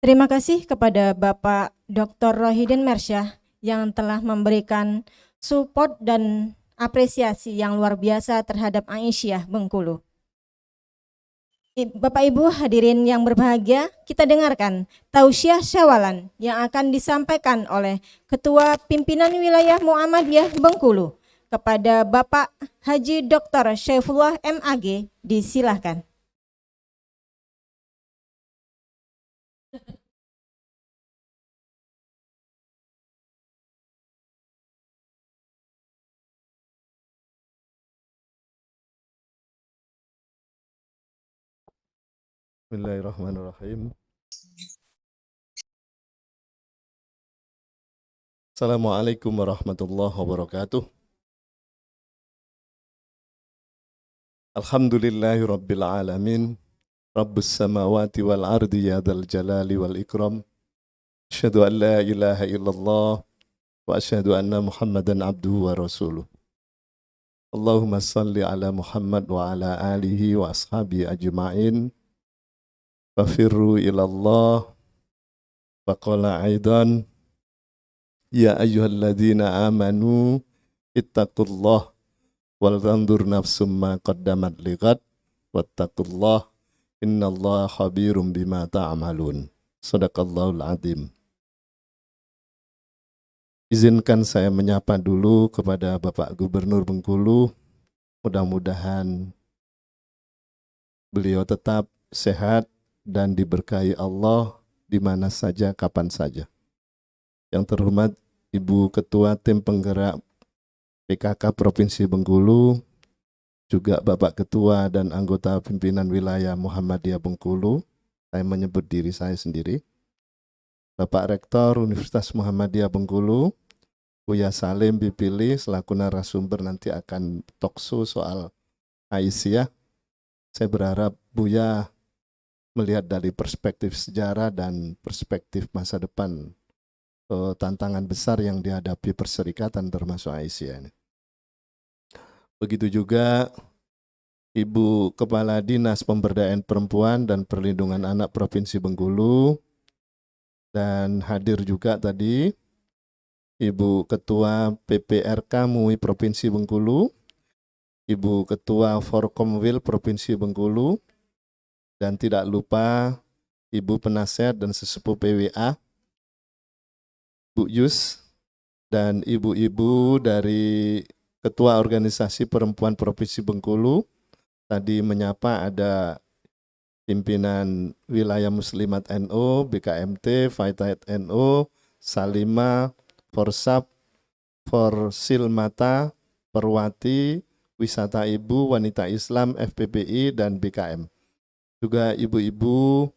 Terima kasih kepada Bapak Dr. Rohidin Mersyah yang telah memberikan support dan apresiasi yang luar biasa terhadap Aisyah Bengkulu. Bapak Ibu hadirin yang berbahagia, kita dengarkan tausiah syawalan yang akan disampaikan oleh Ketua Pimpinan Wilayah Muhammadiyah Bengkulu kepada Bapak Haji Dr. Syaifullah MAG. Disilahkan. Bismillahirrahmanirrahim. Assalamualaikum warahmatullahi wabarakatuh. Alhamdulillahi rabbil alamin. Rabbus samawati wal ardi ya dzal jalali wal ikram. Asyhadu an la ilaha illallah wa asyhadu anna Muhammadan abduhu wa rasuluh. Allahumma salli ala Muhammad wa ala alihi wa ashabihi ajma'in. Fafirru ilallah. Faqala aidan ya ayyuhalladzina amanu ittaqullah wal tandur nafsum ma qaddamat liqad wattaqullah innallaha khabirum bima ta'malun. Shadaqallahul azim. Izinkan saya menyapa dulu kepada Bapak Gubernur Bengkulu. Mudah-mudahan beliau tetap sehat dan diberkahi Allah di mana saja, kapan saja. Yang terhormat Ibu Ketua Tim Penggerak PKK Provinsi Bengkulu, juga Bapak Ketua dan anggota pimpinan wilayah Muhammadiyah Bengkulu, saya menyebut diri saya sendiri, Bapak Rektor Universitas Muhammadiyah Bengkulu, Buya Salim dipilih selaku narasumber nanti akan talkshow soal Aisyah. Saya berharap Buya melihat dari perspektif sejarah dan perspektif masa depan tantangan besar yang dihadapi perserikatan termasuk Aisyah ini. Begitu juga Ibu Kepala Dinas Pemberdayaan Perempuan dan Perlindungan Anak Provinsi Bengkulu, dan hadir juga tadi Ibu Ketua PPRK MUI Provinsi Bengkulu, Ibu Ketua Forkomwil Provinsi Bengkulu, dan tidak lupa Ibu Penasehat dan Sesepuh PWA, Bu Yus, dan ibu-ibu dari Ketua Organisasi Perempuan Provinsi Bengkulu. Tadi menyapa ada pimpinan wilayah Muslimat NU, BKMT, Faitahid NU, Salima, Forsap, Forsilmata, Perwati, Wisata Ibu, Wanita Islam, FPPI, dan BKM. Juga ibu-ibu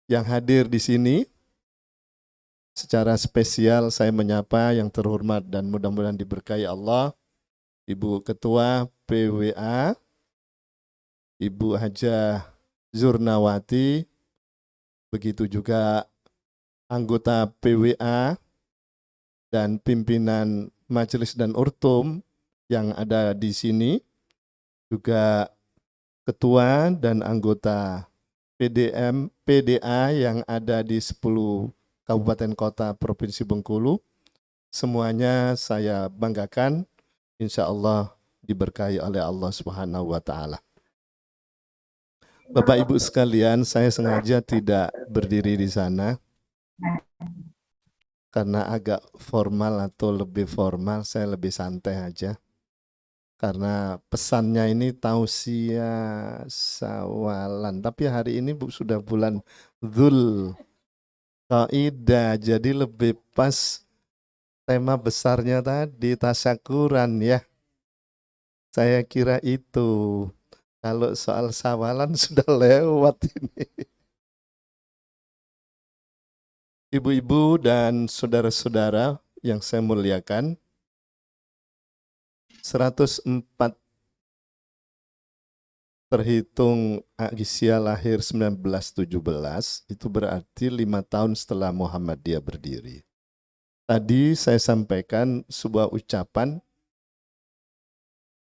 yang hadir di sini. Secara spesial saya menyapa yang terhormat dan mudah-mudahan diberkahi Allah, Ibu Ketua PWA, Ibu Hajah Zurnawati, begitu juga anggota PWA dan pimpinan majelis dan urtum yang ada di sini, juga ketua dan anggota PDA yang ada di 10 kabupaten kota Provinsi Bengkulu. Semuanya saya banggakan, insya Allah diberkahi oleh Allah Subhanahu wa Ta'ala. Bapak Ibu sekalian, saya sengaja tidak berdiri di sana karena agak formal atau lebih formal, saya lebih santai aja. Karena pesannya ini tausiah syawalan, tapi hari ini sudah bulan Dzul Qaidah, jadi lebih pas tema besarnya tadi tasyakuran ya. Saya kira itu. Kalau soal sawalan sudah lewat ini. Ibu-ibu dan saudara-saudara yang saya muliakan, 104 terhitung Aisyah lahir 1917, itu berarti 5 tahun setelah Muhammadiyah berdiri. Tadi saya sampaikan sebuah ucapan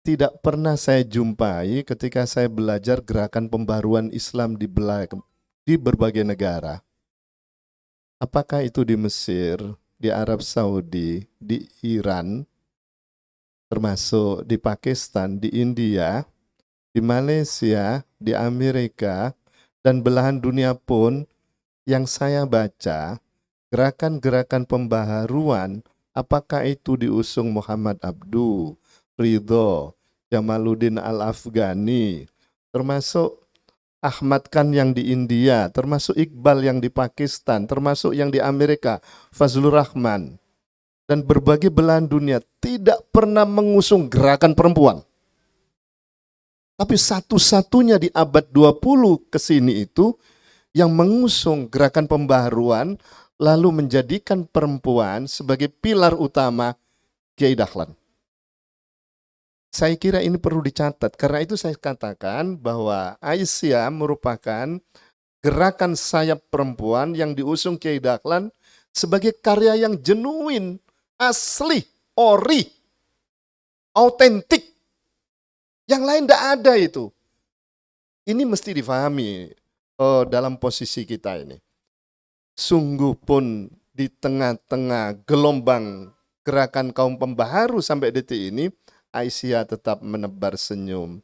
tidak pernah saya jumpai ketika saya belajar gerakan pembaruan Islam di berbagai negara. Apakah itu di Mesir, di Arab Saudi, di Iran, termasuk di Pakistan, di India, di Malaysia, di Amerika, dan belahan dunia pun yang saya baca, gerakan-gerakan pembaharuan, apakah itu diusung Muhammad Abduh, Ridho, Jamaluddin Al-Afghani, termasuk Ahmad Khan yang di India, termasuk Iqbal yang di Pakistan, termasuk yang di Amerika, Fazlur Rahman, dan berbagai belahan dunia tidak pernah mengusung gerakan perempuan. Tapi satu-satunya di abad 20 ke sini itu yang mengusung gerakan pembaharuan lalu menjadikan perempuan sebagai pilar utama, Kiai Dahlan. Saya kira ini perlu dicatat, karena itu saya katakan bahwa Aisyah merupakan gerakan sayap perempuan yang diusung Kiai Dahlan sebagai karya yang genuin, asli, ori, autentik. Yang lain tidak ada itu. Ini mesti difahami dalam posisi kita ini. Sungguh pun di tengah-tengah gelombang gerakan kaum pembaharu sampai detik ini, Aisyah tetap menebar senyum,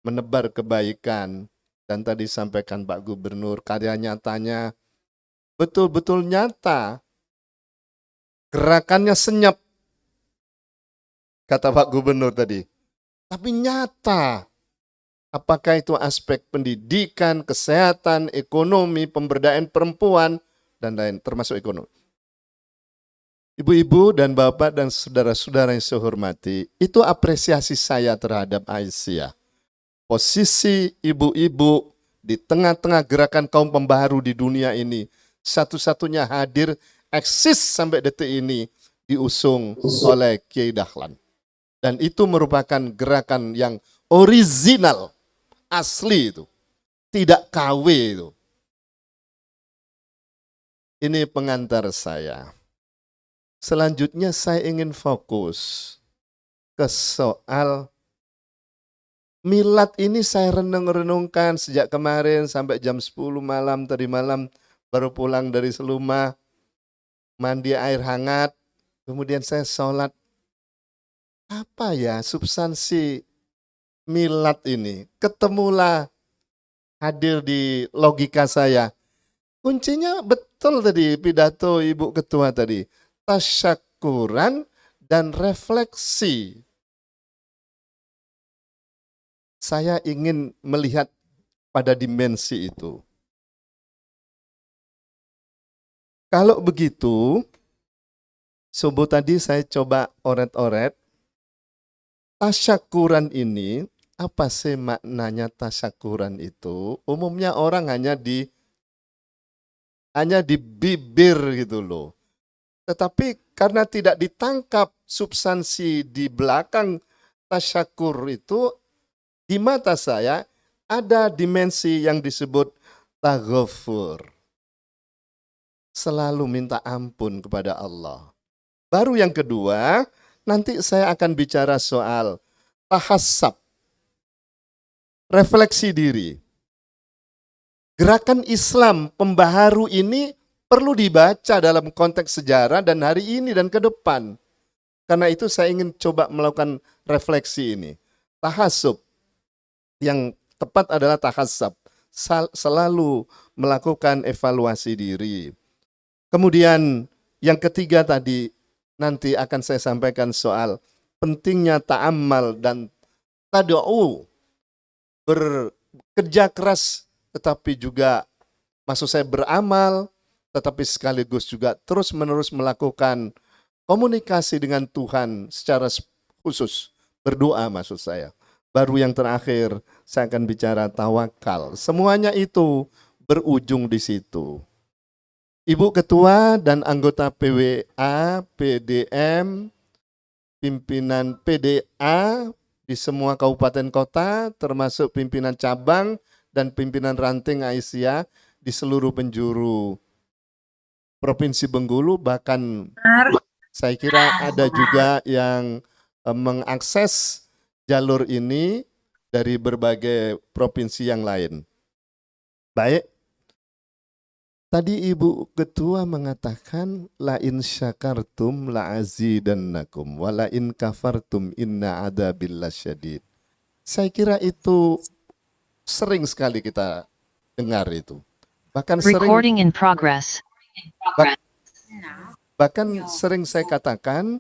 menebar kebaikan. Dan tadi sampaikan Pak Gubernur, karya nyatanya betul-betul nyata. Gerakannya senyap, kata Pak Gubernur tadi. Tapi nyata. Apakah itu aspek pendidikan, kesehatan, ekonomi, pemberdayaan perempuan, dan lain, termasuk ekonomi. Ibu-ibu dan bapak dan saudara-saudara yang saya hormati, itu apresiasi saya terhadap Aisyah. Posisi ibu-ibu di tengah-tengah gerakan kaum pembaharu di dunia ini, satu-satunya hadir, eksis sampai detik ini, diusung oleh Kiai Dahlan. Dan itu merupakan gerakan yang original, asli itu, tidak KW itu. Ini pengantar saya. Selanjutnya saya ingin fokus ke soal milad ini. Saya renung-renungkan sejak kemarin sampai jam 10 malam, tadi malam baru pulang dari Seluma, mandi air hangat, kemudian saya sholat. Apa ya substansi milad ini? Ketemulah hadir di logika saya. Kuncinya betul tadi pidato Ibu Ketua tadi. Tasyakuran dan refleksi. Saya ingin melihat pada dimensi itu. Kalau begitu, subuh tadi saya coba oret-oret. Tasyakuran ini, apa sih maknanya tasyakuran itu? Umumnya orang hanya di bibir gitu loh. Tetapi karena tidak ditangkap substansi di belakang tasyakur itu, di mata saya ada dimensi yang disebut taghafur. Selalu minta ampun kepada Allah. Baru yang kedua, nanti saya akan bicara soal tahassab, refleksi diri. Gerakan Islam pembaharu ini perlu dibaca dalam konteks sejarah dan hari ini dan ke depan. Karena itu saya ingin coba melakukan refleksi ini. Tahassub, yang tepat adalah tahassab, selalu melakukan evaluasi diri. Kemudian yang ketiga tadi, nanti akan saya sampaikan soal pentingnya ta'ammal dan tada'u, bekerja keras tetapi juga maksud saya beramal, tetapi sekaligus juga terus-menerus melakukan komunikasi dengan Tuhan secara khusus, berdoa maksud saya. Baru yang terakhir saya akan bicara tawakal. Semuanya itu berujung di situ. Ibu Ketua dan anggota PWA, PDM, pimpinan PDA di semua kabupaten kota, termasuk pimpinan cabang dan pimpinan ranting Aisyah di seluruh penjuru Provinsi Bengkulu, bahkan saya kira ada juga yang mengakses jalur ini dari berbagai provinsi yang lain. Baik, Tadi Ibu Ketua mengatakan la in syakartum la azidannakum wa la in kafartum inna adzabil lasyadid. Saya kira itu sering sekali kita dengar itu. Bahkan sering Recording in progress. bahkan sering saya katakan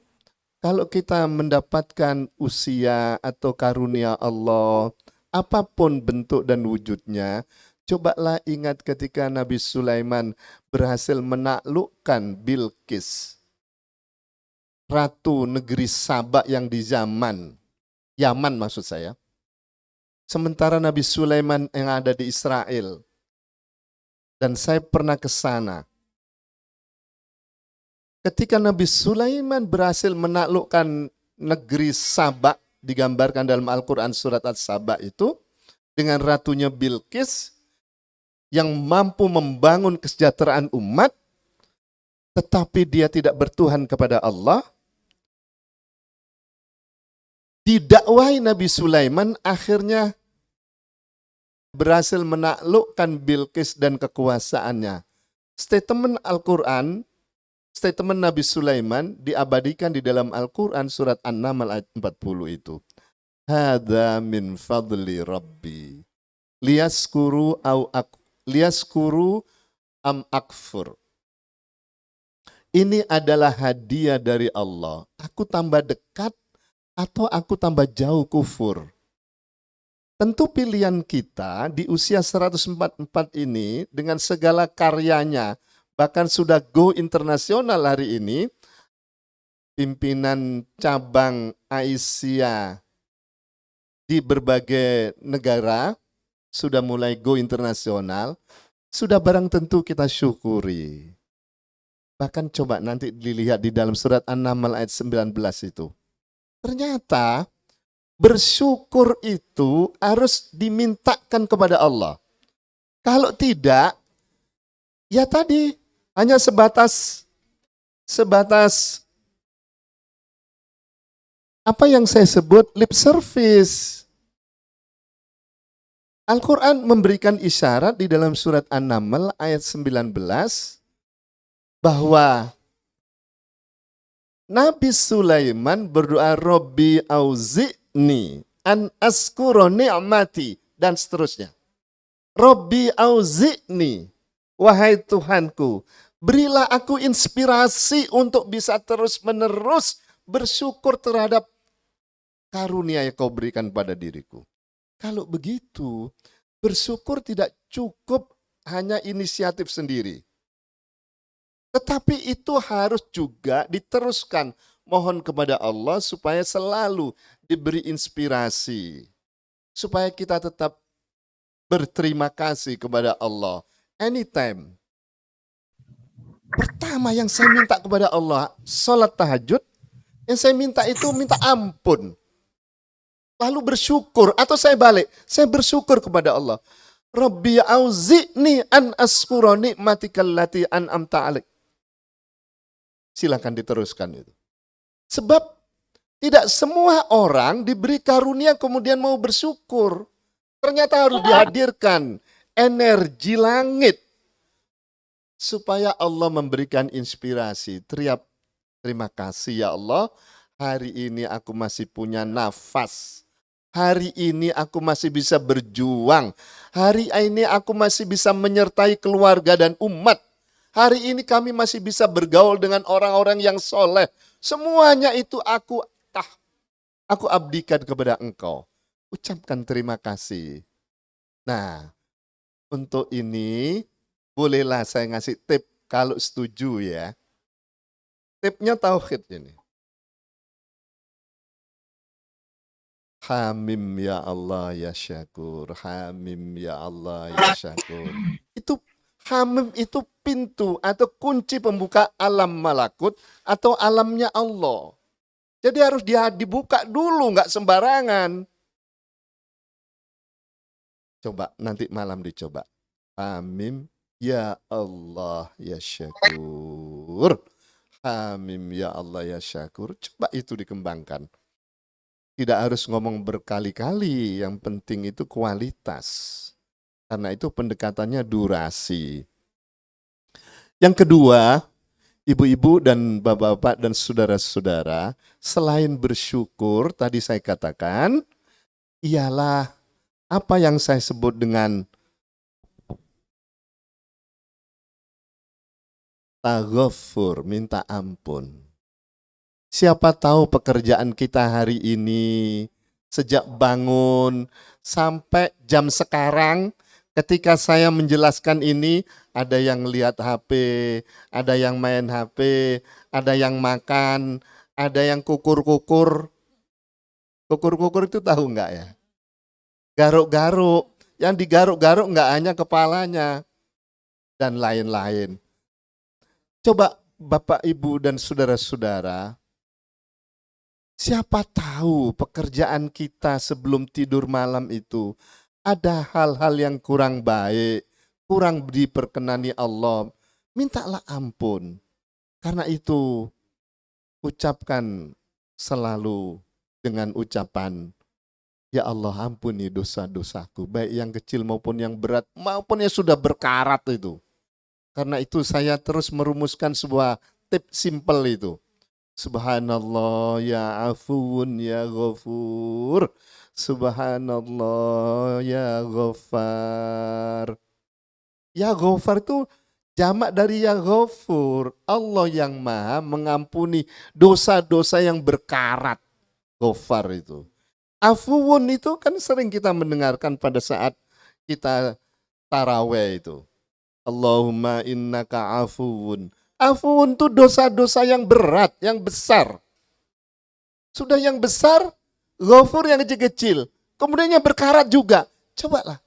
kalau kita mendapatkan usia atau karunia Allah apapun bentuk dan wujudnya, cobalah ingat ketika Nabi Sulaiman berhasil menaklukkan Bilqis, ratu negeri Saba yang di zaman Yaman maksud saya. Sementara Nabi Sulaiman yang ada di Israel. Dan saya pernah ke sana. Ketika Nabi Sulaiman berhasil menaklukkan negeri Saba, digambarkan dalam Al-Quran surat As-Saba itu, dengan ratunya Bilqis, yang mampu membangun kesejahteraan umat, tetapi dia tidak bertuhan kepada Allah, didakwahi Nabi Sulaiman akhirnya berhasil menaklukkan Bilqis dan kekuasaannya. Statement Al-Quran, statement Nabi Sulaiman diabadikan di dalam Al-Quran surat An-Naml ayat 40 itu. Hadza min fadli Rabbi. Liyaskuru am akfur. Ini adalah hadiah dari Allah. Aku tambah dekat atau aku tambah jauh kufur. Tentu pilihan kita di usia 144 ini dengan segala karyanya, bahkan sudah go internasional hari ini, pimpinan cabang Aisyah di berbagai negara sudah mulai go internasional, sudah barang tentu kita syukuri. Bahkan coba nanti dilihat di dalam surat An-Naml ayat 19 itu. Ternyata bersyukur itu harus dimintakan kepada Allah. Kalau tidak, ya tadi hanya sebatas apa yang saya sebut lip service. Al-Quran memberikan isyarat di dalam surat An-Naml ayat 19 bahwa Nabi Sulaiman berdoa Robbi auzi'ni an askuro ni'mati dan seterusnya. Robbi auzi'ni, wahai Tuhanku, berilah aku inspirasi untuk bisa terus-menerus bersyukur terhadap karunia yang kau berikan pada diriku. Kalau begitu, bersyukur tidak cukup hanya inisiatif sendiri. Tetapi itu harus juga diteruskan. Mohon kepada Allah supaya selalu diberi inspirasi. Supaya kita tetap berterima kasih kepada Allah. Anytime. Pertama yang saya minta kepada Allah, sholat tahajud. Yang saya minta itu minta ampun. Lalu bersyukur. Atau saya balik, saya bersyukur kepada Allah. Rabbi auzi'ni an askura ni'matikal lati an'amta alaik. Silakan diteruskan itu. Sebab tidak semua orang diberi karunia kemudian mau bersyukur. Ternyata harus dihadirkan energi langit. Supaya Allah memberikan inspirasi. Terima kasih ya Allah. Hari ini aku masih punya nafas. Hari ini aku masih bisa berjuang. Hari ini aku masih bisa menyertai keluarga dan umat. Hari ini kami masih bisa bergaul dengan orang-orang yang soleh. Semuanya itu aku abdikan kepada Engkau. Ucapkan terima kasih. Nah, untuk ini bolehlah saya ngasih tip kalau setuju ya. Tipnya tauhid ini. Hamim ya Allah ya syakur. Hamim ya Allah ya syakur. Itu hamim itu pintu atau kunci pembuka alam malakut atau alamnya Allah. Jadi harus dibuka dulu, nggak sembarangan. Coba nanti malam dicoba. Hamim ya Allah ya syakur. Hamim ya Allah ya syakur. Coba itu dikembangkan. Tidak harus ngomong berkali-kali, yang penting itu kualitas. Karena itu pendekatannya durasi. Yang kedua, ibu-ibu dan bapak-bapak dan saudara-saudara, selain bersyukur, tadi saya katakan, ialah apa yang saya sebut dengan taghafur, minta ampun. Siapa tahu pekerjaan kita hari ini, sejak bangun sampai jam sekarang, ketika saya menjelaskan ini, ada yang lihat HP, ada yang main HP, ada yang makan, ada yang kukur-kukur. Kukur-kukur itu tahu nggak ya? Garuk-garuk. Yang digaruk-garuk nggak hanya kepalanya, dan lain-lain. Coba Bapak, Ibu, dan saudara-saudara, siapa tahu pekerjaan kita sebelum tidur malam itu ada hal-hal yang kurang baik, kurang diperkenani Allah. Mintalah ampun. Karena itu, ucapkan selalu dengan ucapan, ya Allah ampuni dosa-dosaku, baik yang kecil maupun yang berat, maupun yang sudah berkarat itu. Karena itu saya terus merumuskan sebuah tip simple itu. Subhanallah ya afuun ya ghafur. Subhanallah ya ghafar. Ya ghafar itu jamak dari ya ghafur. Allah yang maha mengampuni dosa-dosa yang berkarat. Ghafar itu. Afuun itu kan sering kita mendengarkan pada saat kita taraweh itu. Allahumma innaka afuun. Afuun itu dosa-dosa yang berat, yang besar. Sudah yang besar, ghafur yang kecil-kecil. Kemudian yang berkarat juga. Cobalah.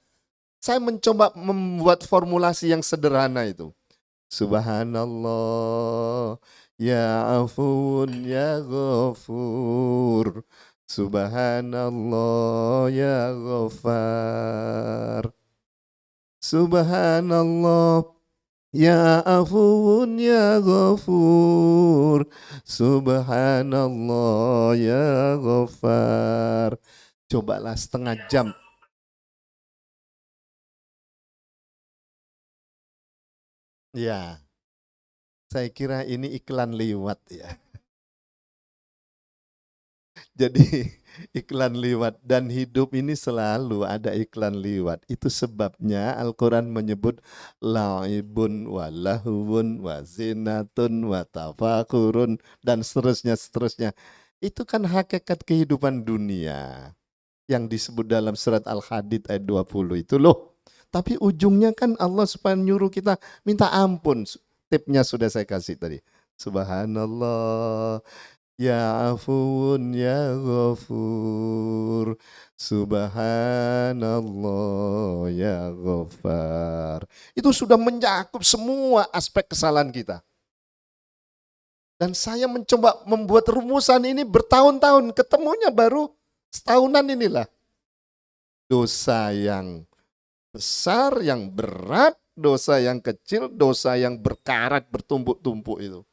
Saya mencoba membuat formulasi yang sederhana itu. Subhanallah, ya afuun, ya ghafur. Subhanallah, ya ghafar. Subhanallah, ya afuun ya ghafur. Subhanallah ya ghafar. Cobalah setengah jam. Ya, saya kira ini iklan liwat ya. Jadi iklan liwat, dan hidup ini selalu ada iklan liwat. Itu sebabnya Al-Quran menyebut la'ibun wa lahwun wa zinatun wa tafakurun dan seterusnya. Itu kan hakikat kehidupan dunia yang disebut dalam surat Al-Hadid ayat 20 itu loh. Tapi ujungnya kan Allah supaya nyuruh kita minta ampun. Tipnya sudah saya kasih tadi. Subhanallah, ya afuun ya ghafur. Subhanallah ya ghafar. Itu sudah mencakup semua aspek kesalahan kita. Dan saya mencoba membuat rumusan ini bertahun-tahun, ketemunya baru setahunan inilah. Dosa yang besar, yang berat, dosa yang kecil, dosa yang berkarat, bertumpuk-tumpuk itu.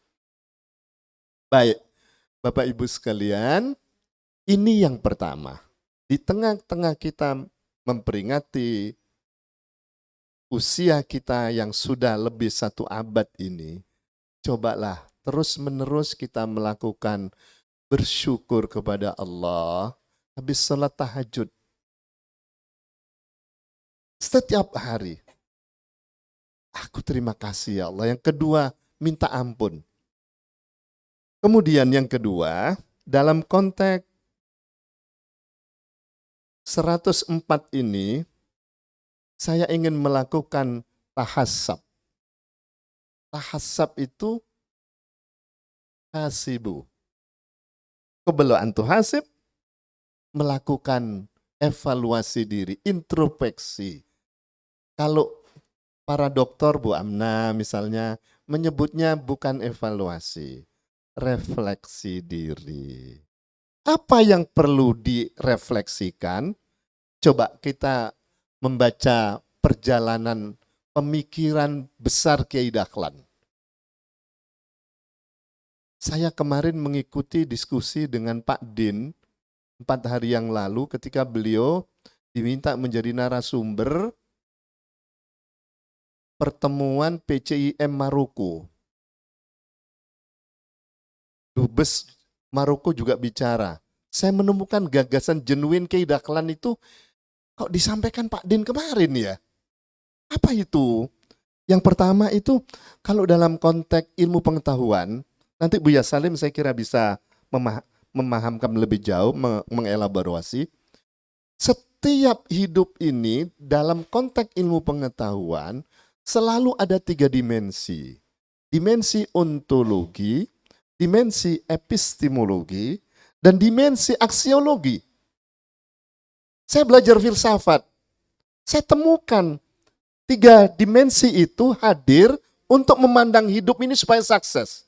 Baik, Bapak Ibu sekalian, ini yang pertama. Di tengah-tengah kita memperingati usia kita yang sudah lebih 1 abad ini, cobalah terus-menerus kita melakukan bersyukur kepada Allah habis salat tahajud. Setiap hari. Aku terima kasih ya Allah. Yang kedua, minta ampun. Kemudian yang kedua, dalam konteks 104 ini, saya ingin melakukan tahassab. Tahassab itu hasibu. Kebelaan tuhasib, melakukan evaluasi diri, introspeksi. Kalau para dokter, Bu Amna misalnya, menyebutnya bukan evaluasi, refleksi diri. Apa yang perlu direfleksikan? Coba kita membaca perjalanan pemikiran besar Kiai Dahlan. Saya kemarin mengikuti diskusi dengan Pak Din 4 hari yang lalu ketika beliau diminta menjadi narasumber pertemuan PCIM Maroko. Dubes Maroko juga bicara. Saya menemukan gagasan genuine Kiai Dahlan itu kok disampaikan Pak Din kemarin ya. Apa itu? Yang pertama itu kalau dalam konteks ilmu pengetahuan, nanti Buya Salim saya kira bisa memahamkan lebih jauh, mengelaborasi. Setiap hidup ini dalam konteks ilmu pengetahuan selalu ada 3 dimensi. Dimensi ontologi, dimensi epistemologi, dan dimensi aksiologi. Saya belajar filsafat, saya temukan 3 dimensi itu hadir untuk memandang hidup ini supaya sukses.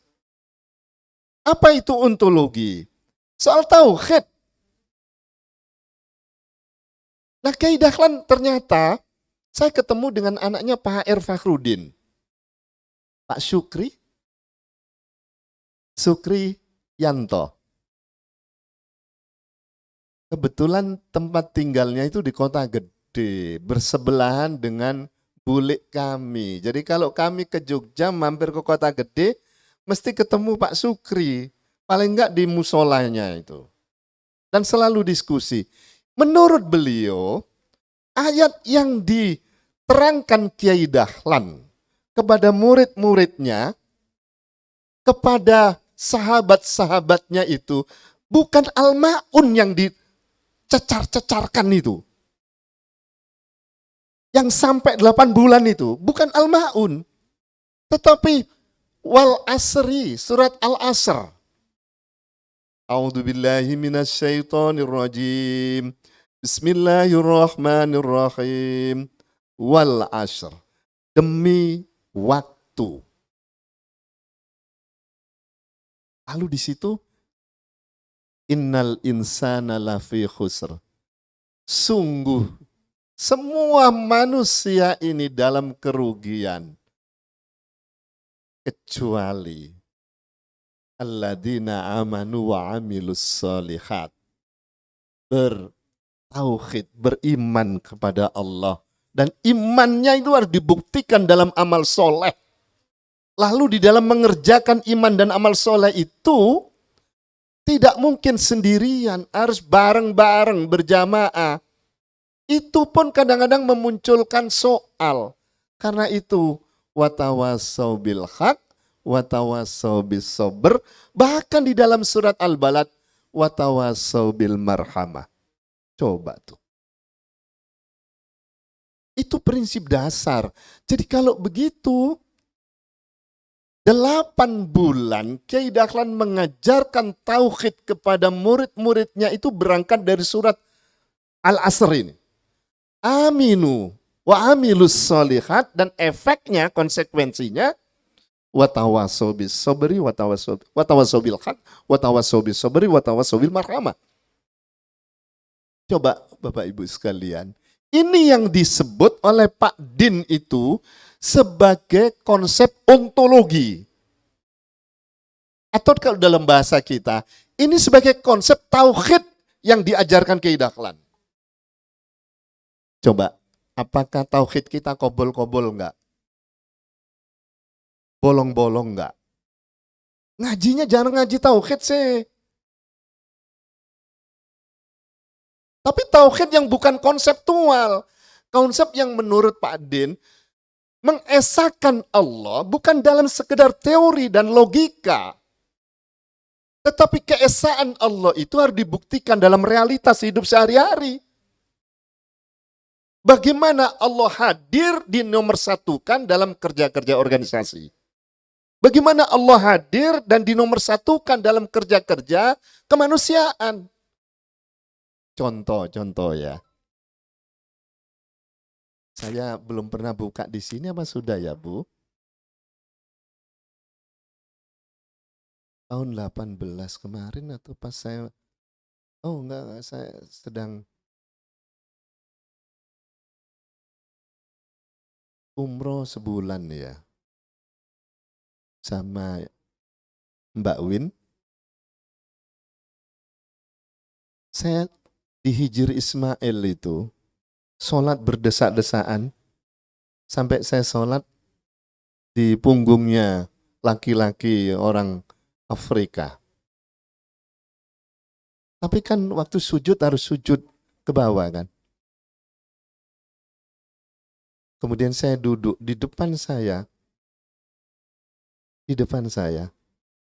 Apa itu ontologi? Soal tauhid. Nah, Kiai Dahlan ternyata saya ketemu dengan anaknya Pak R. Fakhrudin. Pak Sukri Yanto. Kebetulan tempat tinggalnya itu di Kota Gede, bersebelahan dengan bulik kami. Jadi kalau kami ke Jogja mampir ke Kota Gede, mesti ketemu Pak Sukri. Paling enggak di musolanya itu. Dan selalu diskusi. Menurut beliau, ayat yang diterangkan Kiai Dahlan kepada murid-muridnya, kepada sahabat-sahabatnya itu, bukan al-ma'un yang dicecar-cecarkan itu. Yang sampai 8 bulan itu, bukan al-ma'un. Tetapi wal asri, surat al-asr. A'udzubillahi minasyaitonirrajim. Bismillahirrahmanirrahim. Wal asr. Demi waktu. Lalu di situ innal insana lafi khusr. Sungguh semua manusia ini dalam kerugian kecuali alladzina amanu wa amilus solihat. Bertauhid, beriman kepada Allah. Dan imannya itu harus dibuktikan dalam amal soleh. Lalu di dalam mengerjakan iman dan amal soleh itu tidak mungkin sendirian, harus bareng-bareng berjamaah. Itu pun kadang-kadang memunculkan soal. Karena itu watawasau bil haq, watawasau bis sabr, bahkan di dalam surat Al-Balad watawasau bil marhamah. Coba tuh. Itu prinsip dasar. Jadi kalau begitu 8 bulan Kiai Dahlan mengajarkan tauhid kepada murid-muridnya itu berangkat dari surat Al-Asr ini. Aminu wa amilus solihat, dan efeknya, konsekuensinya watawasau bis sabri watawasau bil haq watawasau bis sabri watawasau bil marhamah. Coba Bapak Ibu sekalian, ini yang disebut oleh Pak Din itu sebagai konsep ontologi. Atau kalau dalam bahasa kita, ini sebagai konsep tauhid yang diajarkan Kiai Dahlan. Coba, apakah tauhid kita kobol-kobol enggak? Bolong-bolong enggak? Ngajinya jangan ngaji tauhid sih. Tapi tauhid yang bukan konseptual. Konsep yang menurut Pak Din mengesahkan Allah bukan dalam sekedar teori dan logika. Tetapi keesaan Allah itu harus dibuktikan dalam realitas hidup sehari-hari. Bagaimana Allah hadir dinomorsatukan dalam kerja-kerja organisasi. Bagaimana Allah hadir dan dinomorsatukan dalam kerja-kerja kemanusiaan. Contoh ya. Saya belum pernah buka di sini, apa sudah ya Bu? Tahun 18 kemarin atau pas saya, oh enggak, saya sedang umroh sebulan ya. Sama Mbak Win. Saya di Hijri Ismail itu sholat berdesak-desaan. Sampai saya sholat di punggungnya laki-laki orang Afrika. Tapi kan waktu sujud harus sujud ke bawah kan. Kemudian saya duduk di depan saya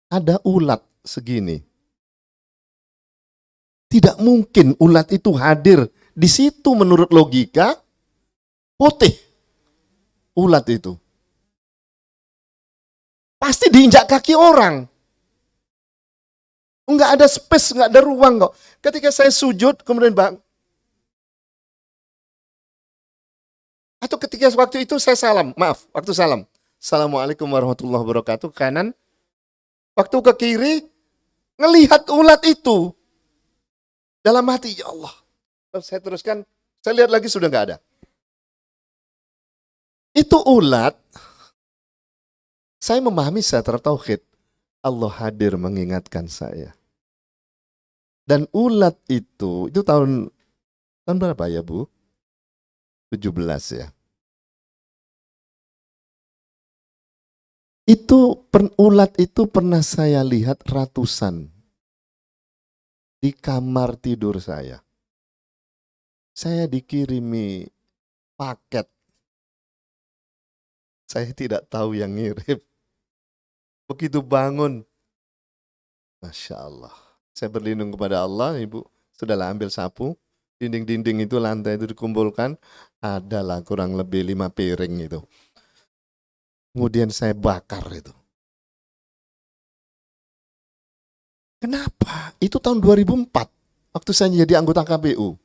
ada ulat segini. Tidak mungkin ulat itu hadir di situ menurut logika. Putih ulat itu. Pasti diinjak kaki orang. Enggak ada space, enggak ada ruang kok. Ketika saya sujud, kemudian atau ketika waktu itu saya salam, waktu salam. Assalamualaikum warahmatullahi wabarakatuh, kanan. Waktu ke kiri, ngelihat ulat itu. Dalam hati, ya Allah. Saya teruskan, saya lihat lagi sudah enggak ada. Itu ulat, saya memahami secara tauhid. Allah hadir mengingatkan saya. Dan ulat itu tahun berapa ya Bu? 17 ya. Ulat itu pernah saya lihat ratusan di kamar tidur saya. Saya dikirimi paket. Saya tidak tahu yang ngirim. Begitu bangun, Masya Allah. Saya berlindung kepada Allah, Ibu. Sudahlah ambil sapu, dinding-dinding itu, lantai itu dikumpulkan, adalah kurang lebih 5 piring itu. Kemudian saya bakar itu. Kenapa? Itu tahun 2004, waktu saya jadi anggota KPU.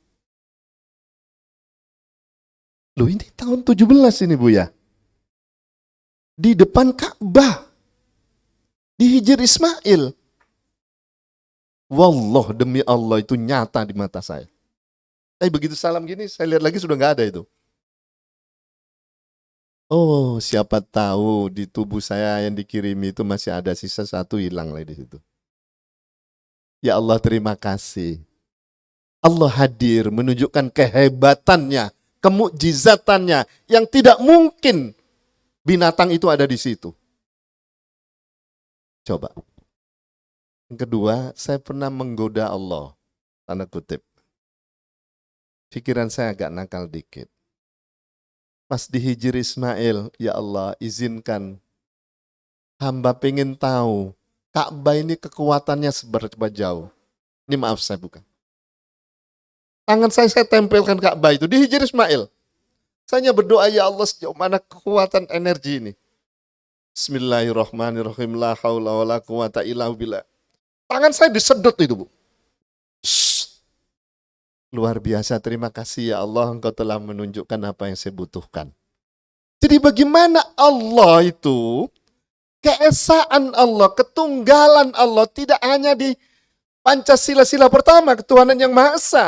Loh ini tahun 17 ini Bu ya. Di depan Ka'bah. Di Hijr Ismail. Wallah demi Allah itu nyata di mata saya. Tapi begitu salam gini, saya lihat lagi sudah nggak ada itu. Oh, siapa tahu di tubuh saya yang dikirimi itu masih ada sisa satu hilang lagi di situ. Ya Allah terima kasih. Allah hadir menunjukkan kehebatannya, kemukjizatannya yang tidak mungkin binatang itu ada di situ. Coba. Yang kedua, saya pernah menggoda Allah, tanda kutip. Pikiran saya agak nakal dikit. Pas di Hijr Ismail, ya Allah izinkan hamba pengen tahu Ka'bah ini kekuatannya seberapa jauh. Ini maaf saya bukan. Tangan saya tempelkan Ka'bah itu di Hijr Ismail. Saya berdoa ya Allah sejauh mana kekuatan energi ini. Bismillahirrahmanirrahim. La haula wa la quwata illa billah. Tangan saya disedot itu Bu. Luar biasa, terima kasih ya Allah, Engkau telah menunjukkan apa yang saya butuhkan. Jadi bagaimana Allah itu, keesaan Allah, ketunggalan Allah, tidak hanya di Pancasila-sila pertama, ketuhanan yang Maha Esa,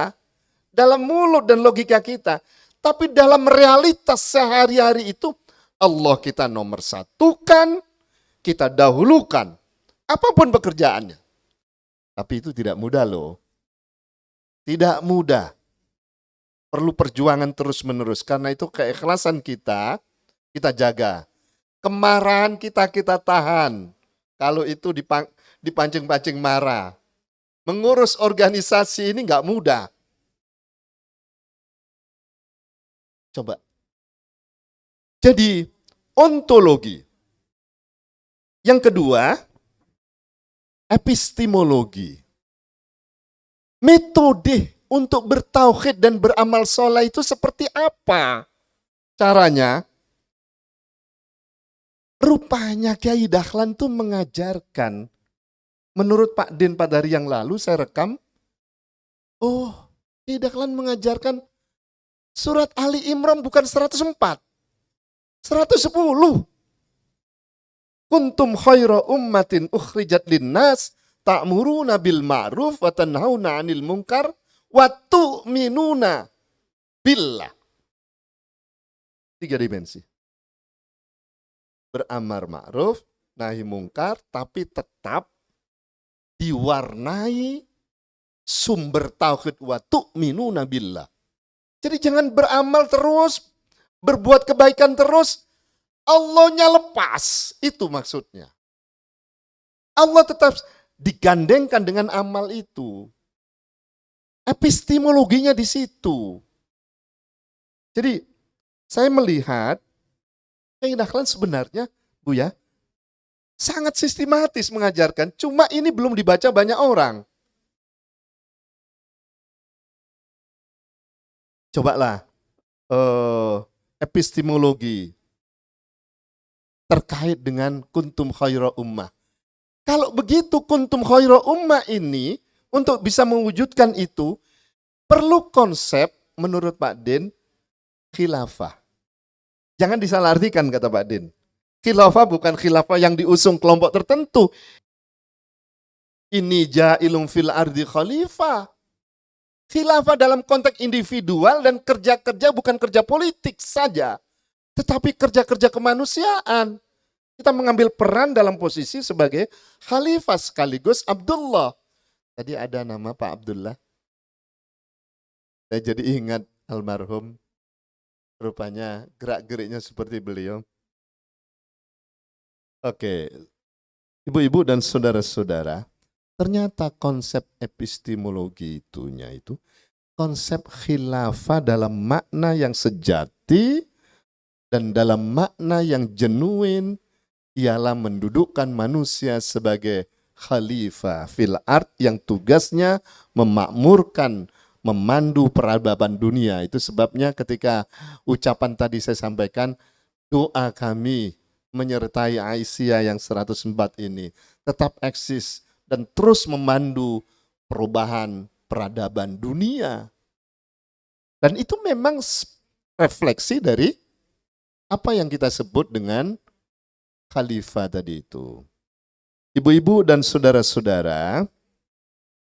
dalam mulut dan logika kita, tapi dalam realitas sehari-hari itu, Allah kita nomor satukan, kita dahulukan, apapun pekerjaannya. Tapi itu tidak mudah loh. Tidak mudah. Perlu perjuangan terus-menerus. Karena itu keikhlasan kita jaga. Kemarahan kita tahan. Kalau itu dipancing-pancing marah. Mengurus organisasi ini nggak mudah. Coba. Jadi, ontologi. Yang kedua, epistemologi. Metode untuk bertauhid dan beramal soleh itu seperti apa caranya? Rupanya Kiai Dahlan tuh mengajarkan, menurut Pak Din pada hari yang lalu saya rekam, Kiai Dahlan mengajarkan surat Ali Imran bukan 104, 110. Kuntum khaira ummatin ukhrijat linnas ta'muruna bil ma'ruf wa tanhauna 'anil munkar wa tu'minuna billah. 3 dimensi. Beramar ma'ruf, nahi mungkar, tapi tetap diwarnai sumber tauhid wa tu'minuna billah. Jadi jangan beramal terus, berbuat kebaikan terus, Allahnya lepas, itu maksudnya. Allah tetap digandengkan dengan amal itu. Epistemologinya di situ. Jadi saya melihat Dahlan sebenarnya, Bu ya, sangat sistematis mengajarkan, cuma ini belum dibaca banyak orang. Cobalah epistemologi terkait dengan kuntum khaira ummah. Kalau begitu kuntum khaira ummah ini, untuk bisa mewujudkan itu, perlu konsep menurut Pak Din, khilafah. Jangan disalahartikan kata Pak Din. Khilafah bukan khilafah yang diusung kelompok tertentu. Ini ja'ilum fil ardi khalifah. Khilafah dalam konteks individual dan kerja-kerja bukan kerja politik saja. Tetapi kerja-kerja kemanusiaan. Kita mengambil peran dalam posisi sebagai khalifah sekaligus Abdullah. Tadi ada nama Pak Abdullah. Saya jadi ingat almarhum. Rupanya gerak-geriknya seperti beliau. Oke, ibu-ibu dan saudara-saudara, ternyata konsep epistemologi itu konsep khilafah dalam makna yang sejati dan dalam makna yang genuine, ialah mendudukkan manusia sebagai khalifah fil ard yang tugasnya memakmurkan, memandu peradaban dunia. Itu sebabnya ketika ucapan tadi saya sampaikan, doa kami menyertai Aisyah yang 104 ini tetap eksis dan terus memandu perubahan peradaban dunia. Dan itu memang refleksi dari apa yang kita sebut dengan khalifah tadi itu. Ibu-ibu dan saudara-saudara,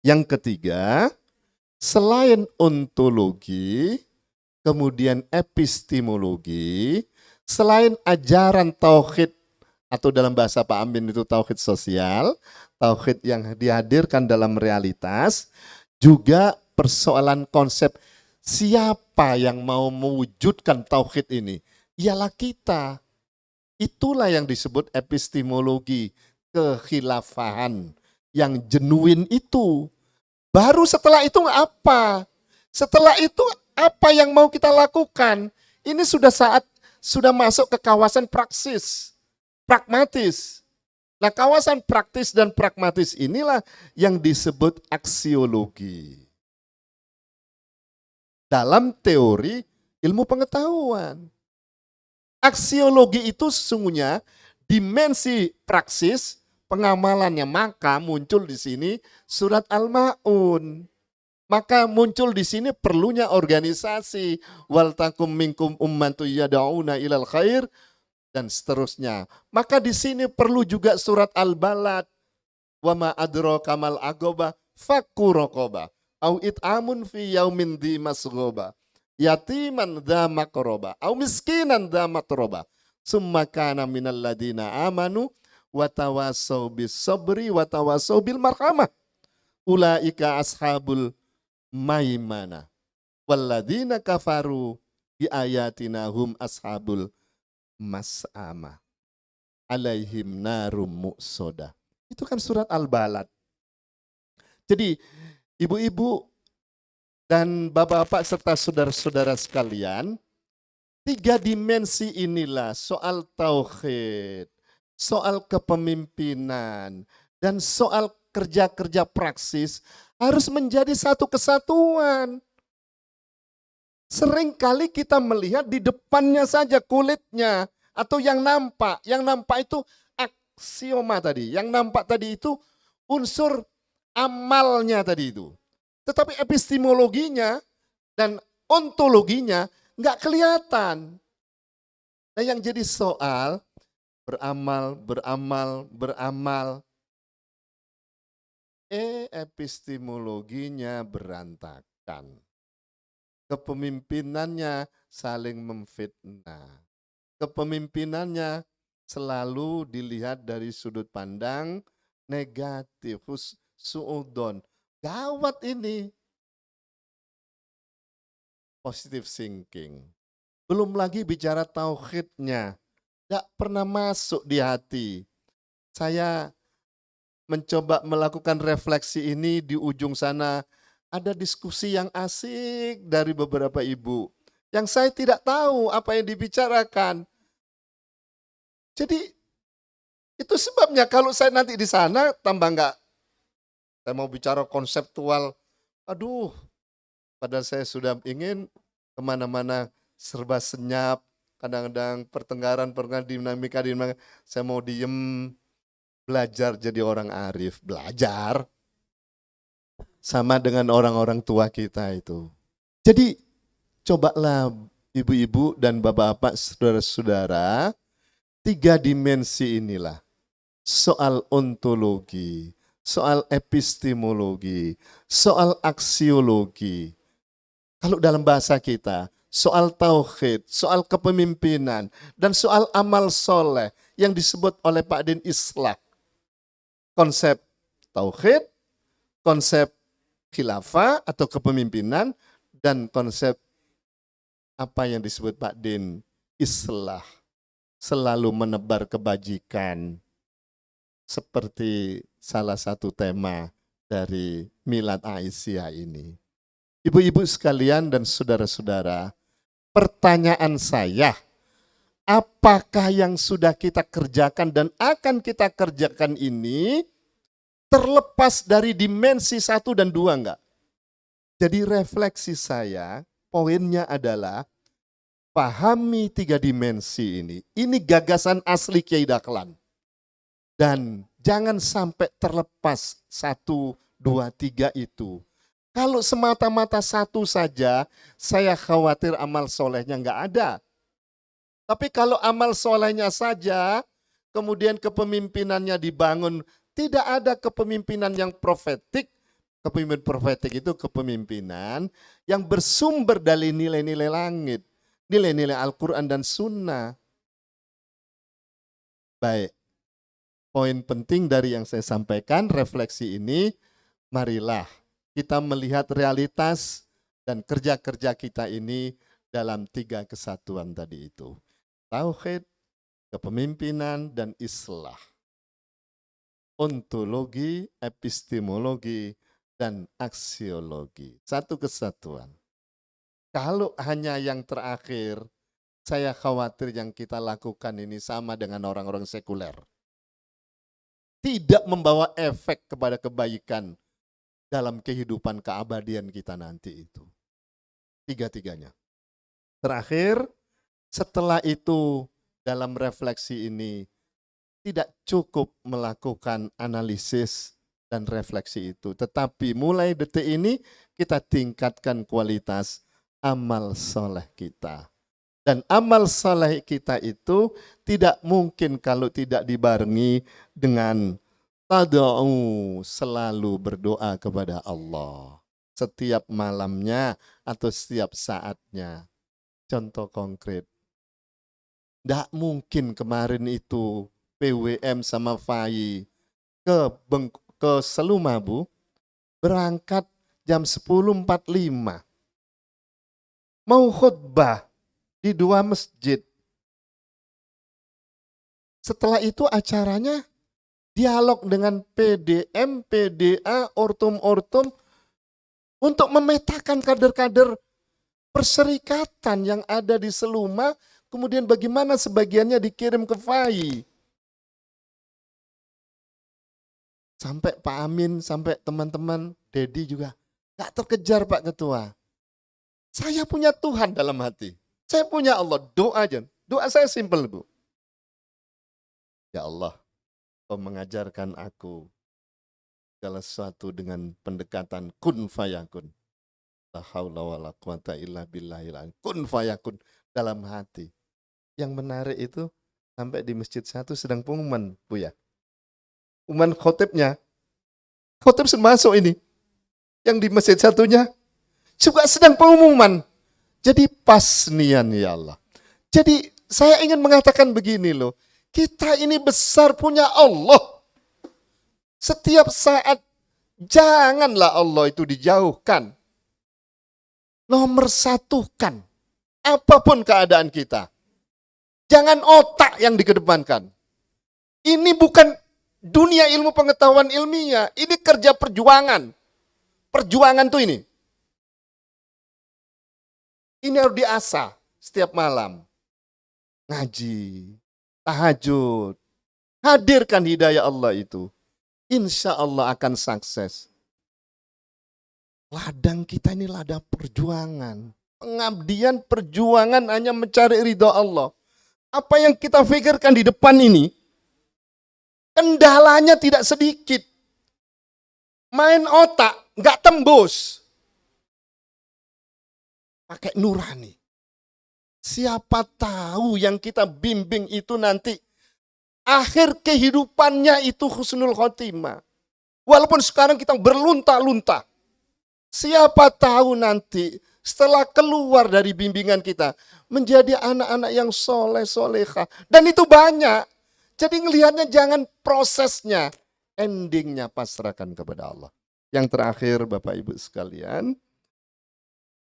yang ketiga, selain ontologi, kemudian epistemologi, selain ajaran tauhid atau dalam bahasa Pak Amin itu tauhid sosial, tauhid yang dihadirkan dalam realitas, juga persoalan konsep siapa yang mau mewujudkan tauhid ini? Ialah kita. Itulah yang disebut epistemologi kekhilafahan yang genuine itu. Baru setelah itu apa? Setelah itu apa yang mau kita lakukan? Ini sudah masuk ke kawasan praksis, pragmatis. Nah, kawasan praktis dan pragmatis inilah yang disebut aksiologi. Dalam teori ilmu pengetahuan. Aksiologi itu sesungguhnya dimensi praksis pengamalannya, maka muncul di sini surat Al-Maun. Maka muncul di sini perlunya organisasi, wal takum minkum ummatu yad'una ilal khair dan seterusnya. Maka di sini perlu juga surat Al-Balad, wa ma adraka mal aqabah fakku raqabah au it'amun fi yaumin dzi masghaba yatiman dza maqraba au miskinan dza matroba summa kana minal ladina amanu wa tawassau bis sabri wa tawassau bil marhamah ulaika ashabul maimana walladzina kafaru bi ayatina hum ashabul mas'amah alaihim narum muqsadah. Itu kan surat Al-Balad. Jadi ibu-ibu dan bapak-bapak serta saudara-saudara sekalian, 3 dimensi inilah soal tauhid, soal kepemimpinan, dan soal kerja-kerja praksis harus menjadi satu kesatuan. Seringkali kita melihat di depannya saja kulitnya atau yang nampak itu aksioma tadi, yang nampak tadi itu unsur amalnya tadi itu. Tetapi epistemologinya dan ontologinya nggak kelihatan. Nah, yang jadi soal beramal. Epistemologinya berantakan. Kepemimpinannya saling memfitnah. Kepemimpinannya selalu dilihat dari sudut pandang negatif, suudon. Gawat ini. Positive thinking. Belum lagi bicara tauhidnya. Tidak pernah masuk di hati. Saya mencoba melakukan refleksi ini di ujung sana. Ada diskusi yang asik dari beberapa ibu. Yang saya tidak tahu apa yang dibicarakan. Jadi itu sebabnya kalau saya nanti di sana tambah enggak. Saya mau bicara konseptual. Aduh, padahal saya sudah ingin kemana-mana serba senyap. Kadang-kadang pertengkaran dinamika, saya mau diem, belajar jadi orang arif. Belajar sama dengan orang-orang tua kita itu. Jadi cobalah ibu-ibu dan bapak-bapak, saudara-saudara, 3 dimensi inilah. Soal ontologi, soal epistemologi, soal aksiologi. Kalau dalam bahasa kita, soal tauhid, soal kepemimpinan, dan soal amal soleh yang disebut oleh Pak Din Islah. Konsep tauhid, konsep khilafah atau kepemimpinan, dan konsep apa yang disebut Pak Din Islah. Selalu menebar kebajikan. Seperti salah satu tema dari Milad Aisyah ini. Ibu-ibu sekalian dan saudara-saudara, pertanyaan saya, apakah yang sudah kita kerjakan dan akan kita kerjakan ini terlepas dari dimensi 1 dan 2 enggak? Jadi refleksi saya, poinnya adalah pahami 3 dimensi ini. Ini gagasan asli Kiai Dahlan. Dan jangan sampai terlepas 1, 2, 3 itu. Kalau semata-mata 1 saja, saya khawatir amal solehnya enggak ada. Tapi kalau amal solehnya saja, kemudian kepemimpinannya dibangun, tidak ada kepemimpinan yang profetik. Kepemimpinan profetik itu kepemimpinan yang bersumber dari nilai-nilai langit, nilai-nilai Al-Quran dan Sunnah. Baik, poin penting dari yang saya sampaikan, refleksi ini, marilah kita melihat realitas dan kerja-kerja kita ini dalam 3 kesatuan tadi itu. Tauhid, kepemimpinan, dan islah. Ontologi, epistemologi, dan aksiologi. 1 kesatuan. Kalau hanya yang terakhir, saya khawatir yang kita lakukan ini sama dengan orang-orang sekuler. Tidak membawa efek kepada kebaikan dalam kehidupan keabadian kita nanti itu. 3-tiganya. Terakhir, setelah itu dalam refleksi ini tidak cukup melakukan analisis dan refleksi itu. Tetapi mulai detik ini kita tingkatkan kualitas amal soleh kita. Dan amal saleh kita itu tidak mungkin kalau tidak dibarengi dengan tada'u, selalu berdoa kepada Allah. Setiap malamnya atau setiap saatnya. Contoh konkret. Tidak mungkin kemarin itu PWM sama FAI ke Selumabu berangkat jam 10.45. Mau khutbah di 2 masjid. Setelah itu acaranya dialog dengan PDM, PDA, ortum-ortum untuk memetakan kader-kader perserikatan yang ada di Seluma, kemudian bagaimana sebagiannya dikirim ke FAI. Sampai Pak Amin, sampai teman-teman, Dedi juga, gak terkejar Pak Ketua. Saya punya Tuhan dalam hati. Saya punya Allah, doa aja. Doa saya simpel, Bu. Ya Allah, Kau mengajarkan aku segala sesuatu dengan pendekatan kun fayakun. La haula wa la quwata illa billahil azim. Kun fayakun dalam hati. Yang menarik itu sampai di masjid 1 sedang pengumuman, Bu ya. Pengumuman khotibnya. Khotib sudah masuk ini. Yang di masjid 1-nya juga sedang pengumuman. Jadi pas nian ya Allah. Jadi saya ingin mengatakan begini loh. Kita ini besar punya Allah. Setiap saat janganlah Allah itu dijauhkan. Nomor 1kan. Apapun keadaan kita. Jangan otak yang dikedepankan. Ini bukan dunia ilmu pengetahuan ilmiah, ini kerja perjuangan. Perjuangan tuh ini. Ini harus diasah setiap malam. Ngaji, tahajud, hadirkan hidayah Allah itu. Insya Allah akan sukses. Ladang kita ini ladang perjuangan. Pengabdian perjuangan hanya mencari ridho Allah. Apa yang kita pikirkan di depan ini, kendalanya tidak sedikit. Main otak, nggak tembus. Pakai nurani. Siapa tahu yang kita bimbing itu nanti akhir kehidupannya itu husnul khotimah. Walaupun sekarang kita berlunta-lunta. Siapa tahu nanti setelah keluar dari bimbingan kita menjadi anak-anak yang soleh solehah. Dan itu banyak. Jadi ngelihatnya jangan prosesnya. Endingnya pasrahkan kepada Allah. Yang terakhir Bapak Ibu sekalian.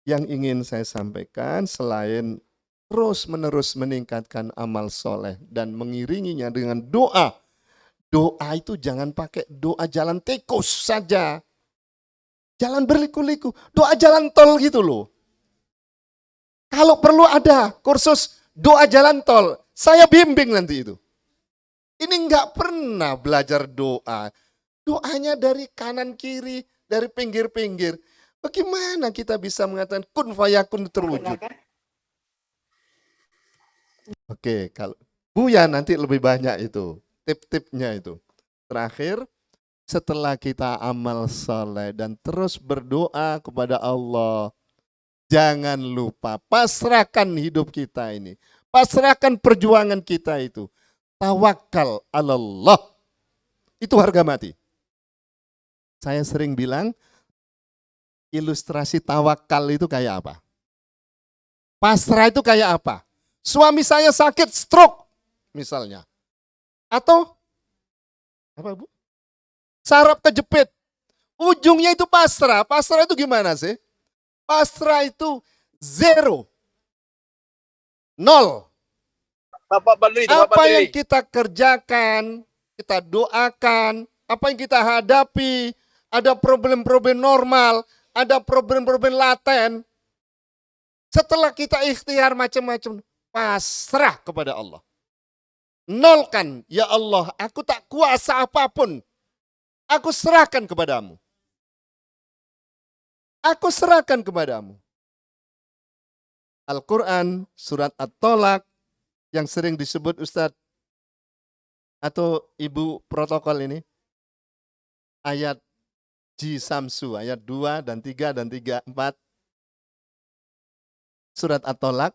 Yang ingin saya sampaikan selain terus menerus meningkatkan amal soleh dan mengiringinya dengan doa. Doa itu jangan pakai doa jalan tikus saja. Jalan berliku-liku, doa jalan tol gitu loh. Kalau perlu ada kursus doa jalan tol, saya bimbing nanti itu. Ini nggak pernah belajar doa. Doanya dari kanan kiri, dari pinggir-pinggir. Bagaimana kita bisa mengatakan kun fayakun terwujud? Oke, kalau Buya nanti lebih banyak itu, tip-tipnya itu. Terakhir, setelah kita amal saleh dan terus berdoa kepada Allah, jangan lupa pasrahkan hidup kita ini. Pasrahkan perjuangan kita itu. Tawakal Allah. Itu harga mati. Saya sering bilang, ilustrasi tawakal itu kayak apa? Pasrah itu kayak apa? Suami saya sakit stroke misalnya. Atau apa Bu? Saraf kejepit. Ujungnya itu pasrah. Pasrah itu gimana sih? Pasrah itu zero. Nol. Apa yang kita kerjakan, kita doakan, apa yang kita hadapi, ada problem-problem normal, ada problem-problem laten. Setelah kita ikhtiar macam-macam, pasrah kepada Allah. Nolkan, ya Allah, aku tak kuasa apapun. Aku serahkan kepadamu. Aku serahkan kepadamu. Al-Quran, surat At-Tolak, yang sering disebut Ustadz atau Ibu protokol ini, ayat Ji Samsu, ayat 2 dan 3 dan 3, 4. Surat At-Tolak,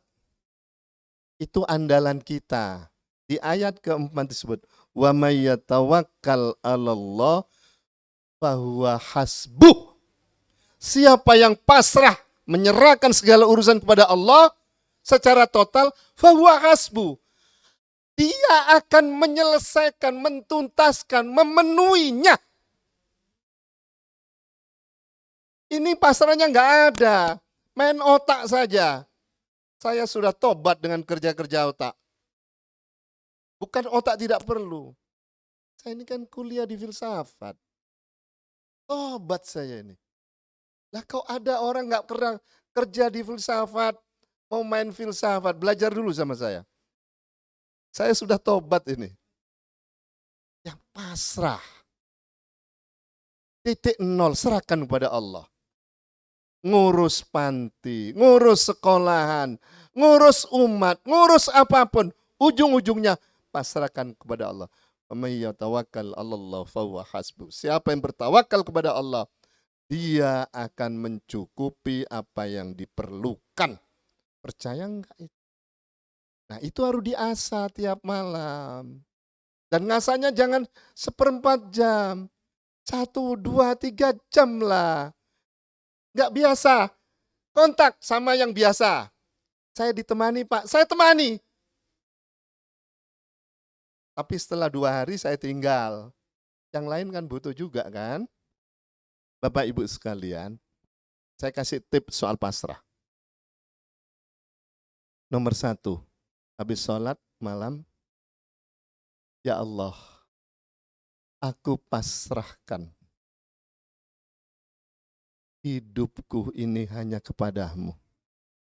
itu andalan kita. Di ayat keempat disebut, wa may yatawakkal 'alallah fahuwa hasbuh. Siapa yang pasrah menyerahkan segala urusan kepada Allah secara total, fahuwa hasbuh. Dia akan menyelesaikan, mentuntaskan, memenuhinya. Ini pasrahnya nggak ada, main otak saja. Saya sudah tobat dengan kerja-kerja otak. Bukan otak tidak perlu. Saya ini kan kuliah di filsafat. Tobat saya ini. Lah kok ada orang nggak pernah kerja di filsafat, mau main filsafat, belajar dulu sama saya. Saya sudah tobat ini. Yang pasrah. Titik nol, serahkan kepada Allah. Ngurus panti, ngurus sekolahan, ngurus umat, ngurus apapun. Ujung-ujungnya pasrahkan kepada Allah. May yatawakkal 'alallah fahuwa hasbuh. Siapa yang bertawakal kepada Allah, dia akan mencukupi apa yang diperlukan. Percaya enggak itu? Nah itu harus diasah tiap malam. Dan ngasahnya jangan 1/4 jam. 1, 2, 3 jam lah. Enggak biasa. Kontak sama yang biasa. Saya ditemani Pak, saya temani. Tapi setelah 2 hari saya tinggal. Yang lain kan butuh juga kan? Bapak Ibu sekalian, saya kasih tips soal pasrah. Nomor 1, habis sholat malam, ya Allah, aku pasrahkan hidupku ini hanya kepadamu.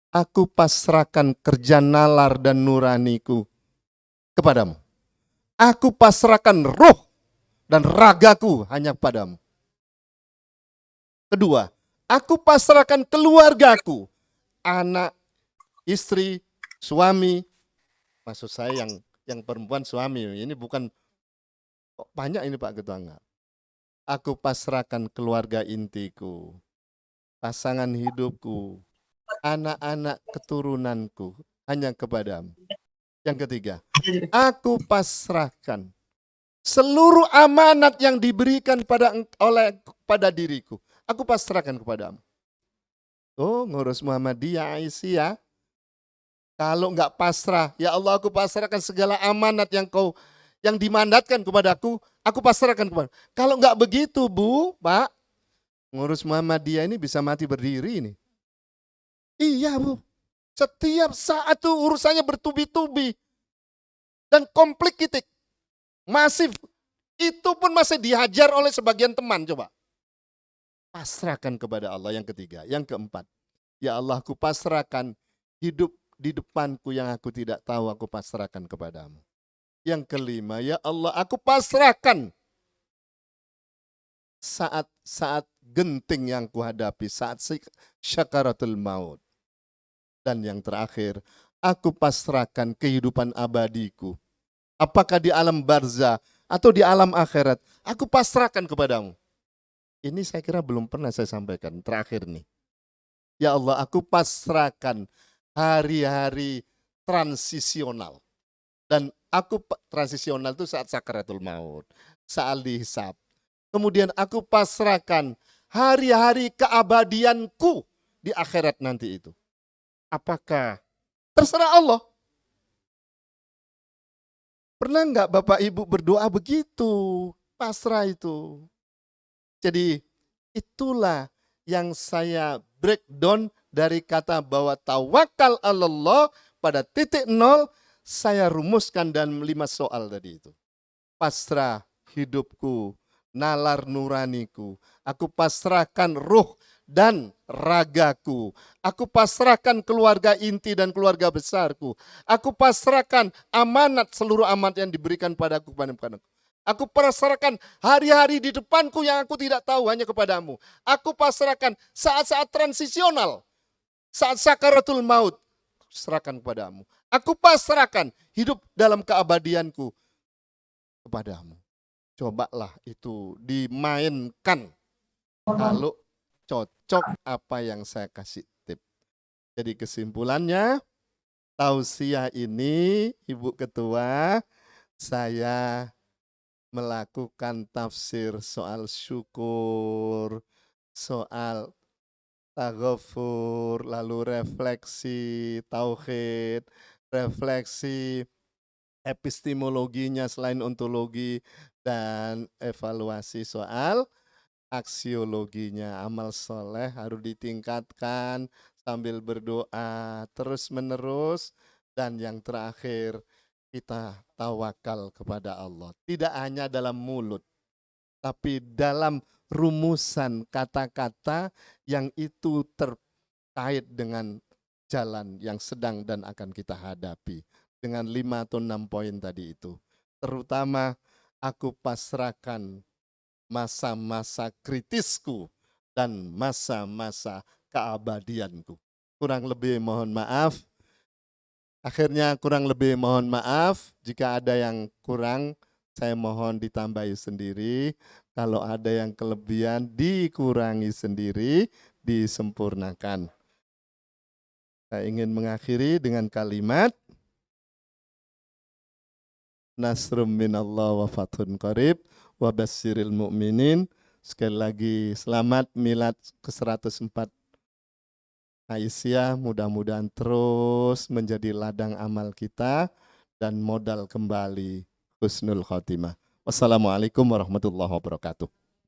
Aku pasrahkan kerja nalar dan nuraniku kepadamu. Aku pasrahkan roh dan ragaku hanya kepadamu. Kedua, aku pasrahkan keluargaku, anak, istri, suami. Maksud saya yang perempuan suami, ini bukan kok banyak ini Pak Ketua enggak. Aku pasrahkan keluarga intiku, pasangan hidupku, anak-anak keturunanku hanya kepadamu. Yang ketiga, aku pasrahkan seluruh amanat yang diberikan pada diriku. Aku pasrahkan kepadamu. Oh, ngurus Muhammadiyah, Aisyah. Kalau enggak pasrah, ya Allah, aku pasrahkan segala amanat yang dimandatkan kepadaku, aku pasrahkan kepadamu. Kalau enggak begitu, Bu, Pak, ngurus Muhammadiyah ini bisa mati berdiri nih. Iya, Bu. Setiap saat tuh urusannya bertubi-tubi dan komplikated, masif. Itu pun masih dihajar oleh sebagian teman. Coba pasrahkan kepada Allah. Yang ketiga, yang keempat, ya Allah, aku pasrahkan hidup di depanku yang aku tidak tahu, aku pasrahkan kepadamu. Yang kelima, ya Allah, aku pasrahkan saat-saat genting yang kuhadapi, saat syakaratul maut. Dan yang terakhir, aku pasrahkan kehidupan abadiku. Apakah di alam barzah atau di alam akhirat, aku pasrahkan kepadamu. Ini saya kira belum pernah saya sampaikan, terakhir nih. Ya Allah, aku pasrahkan hari-hari transisional. Dan aku transisional itu saat sakaratul maut, saat dihisab. Kemudian aku pasrahkan hari-hari keabadianku di akhirat nanti itu. Apakah terserah Allah? Pernah enggak Bapak Ibu berdoa begitu? Pasrah itu. Jadi itulah yang saya breakdown dari kata bahwa tawakal Allah pada titik nol, saya rumuskan dalam 5 soal tadi itu. Pasrah hidupku, nalar nuraniku, aku pasrahkan ruh dan ragaku, aku pasrahkan keluarga inti dan keluarga besarku, aku pasrahkan amanat, seluruh amanat yang diberikan padaku. Aku pasrahkan hari-hari di depanku yang aku tidak tahu hanya kepadamu. Aku pasrahkan saat-saat transisional, saat sakaratul maut, serahkan kepadamu. Aku pasrahkan hidup dalam keabadianku kepadamu. Cobalah itu dimainkan. Kalau cocok apa yang saya kasih tip. Jadi kesimpulannya, tausiah ini, Ibu Ketua, saya melakukan tafsir soal syukur, soal taghafur, lalu refleksi tauhid, refleksi epistemologinya selain ontologi, dan evaluasi soal aksiologinya. Amal soleh harus ditingkatkan sambil berdoa terus menerus. Dan yang terakhir, kita tawakal kepada Allah. Tidak hanya dalam mulut, tapi dalam rumusan kata-kata yang itu terkait dengan jalan yang sedang dan akan kita hadapi. Dengan 5 atau 6 poin tadi itu. Terutama aku pasrahkan masa-masa kritisku dan masa-masa keabadianku. Kurang lebih mohon maaf. Akhirnya kurang lebih mohon maaf. Jika ada yang kurang, saya mohon ditambahi sendiri. Kalau ada yang kelebihan, dikurangi sendiri, disempurnakan. Saya ingin mengakhiri dengan kalimat Nasrum minallah wa fathun qarib wa basyiril mu'minin. Sekali lagi selamat milad ke-104 Aisyah, mudah-mudahan terus menjadi ladang amal kita dan modal kembali husnul khotimah. Wassalamualaikum warahmatullahi wabarakatuh.